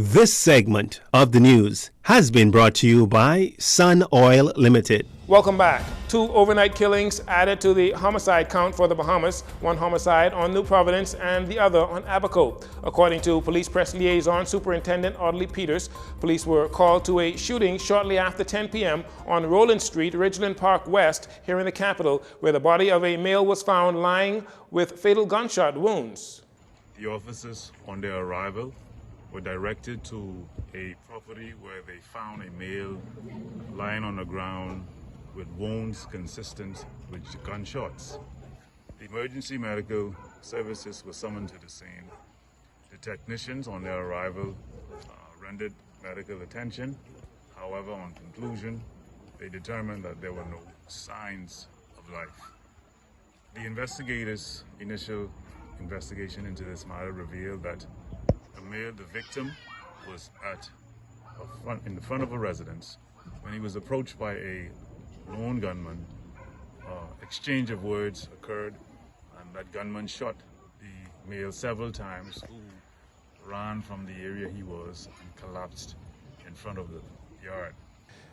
This segment of the news has been brought to you by Sun Oil Limited. Welcome back. 2 overnight killings added to the homicide count for the Bahamas, 1 homicide on New Providence and the other on Abaco. According to Police Press Liaison Superintendent Audley Peters, police were called to a shooting shortly after 10 p.m. on Roland Street, Ridgeland Park West, here in the capital, where the body of a male was found lying with fatal gunshot wounds. The officers, on their arrival, were directed to a property where they found a male lying on the ground with wounds consistent with gunshots. The emergency medical services were summoned to the scene. The technicians, on their arrival, rendered medical attention. However, on conclusion, they determined that there were no signs of life. The investigators' initial investigation into this matter revealed that the victim was in the front of a residence when he was approached by a lone gunman. Exchange of words occurred, and that gunman shot the male several times, who ran from the area he was and collapsed in front of the yard.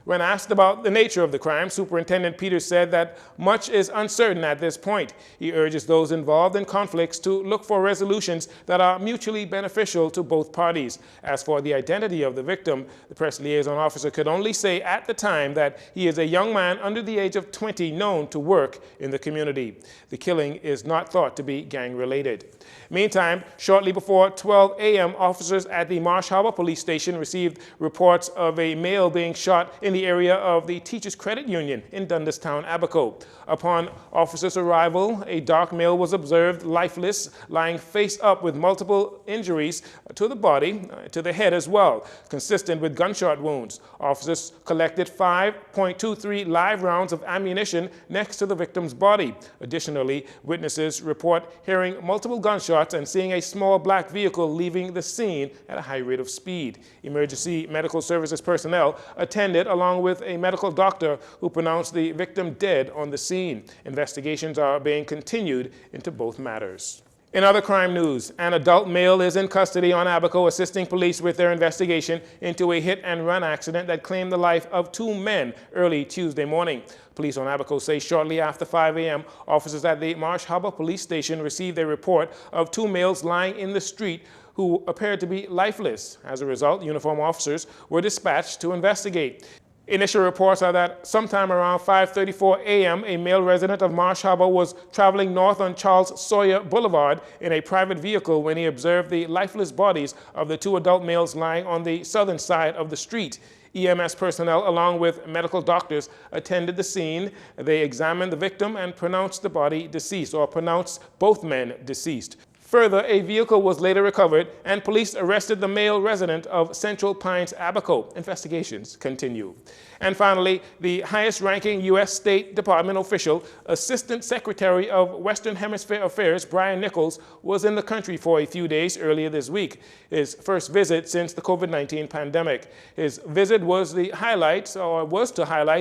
When asked about the nature of the crime, Superintendent Peters said that much is uncertain at this point. He urges those involved in conflicts to look for resolutions that are mutually beneficial to both parties. As for the identity of the victim, the press liaison officer could only say at the time that he is a young man under the age of 20 known to work in the community. The killing is not thought to be gang-related. Meantime, shortly before 12 a.m., officers at the Marsh Harbor Police Station received reports of a male being shot in the area of the Teachers Credit Union in Dundastown, Abaco. Upon officers' arrival, a dark male was observed lifeless, lying face up with multiple injuries to the body, to the head as well, consistent with gunshot wounds. Officers collected 5.23 live rounds of ammunition next to the victim's body. Additionally, witnesses report hearing multiple gunshots and seeing a small black vehicle leaving the scene at a high rate of speed. Emergency medical services personnel attended along with a medical doctor who pronounced the victim dead on the scene. Investigations are being continued into both matters. In other crime news, an adult male is in custody on Abaco assisting police with their investigation into a hit-and-run accident that claimed the life of 2 men early Tuesday morning. Police on Abaco say shortly after 5 a.m., officers at the Marsh Harbor Police Station received a report of 2 males lying in the street who appeared to be lifeless. As a result, uniformed officers were dispatched to investigate. Initial reports are that sometime around 5:34 a.m., a male resident of Marsh Harbor was traveling north on Charles Sawyer Boulevard in a private vehicle when he observed the lifeless bodies of the 2 adult males lying on the southern side of the street. EMS personnel, along with medical doctors, attended the scene. They examined the victim and pronounced the body deceased, or pronounced both men deceased. Further, a vehicle was later recovered, and police arrested the male resident of Central Pines, Abaco. Investigations continue. And finally, the highest-ranking U.S. State Department official, Assistant Secretary of Western Hemisphere Affairs, Brian Nichols, was in the country for a few days earlier this week, his first visit since the COVID-19 pandemic. His visit was to highlight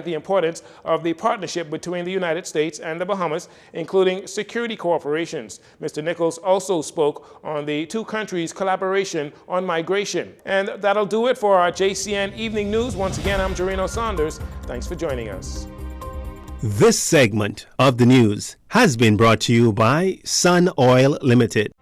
the importance of the partnership between the United States and the Bahamas, including security cooperations. Mr. Nichols also spoke on the 2 countries' collaboration on migration. And that'll do it for our JCN Evening News. Once again, I'm Jareno Saunders. Thanks for joining us. This segment of the news has been brought to you by Sun Oil Limited.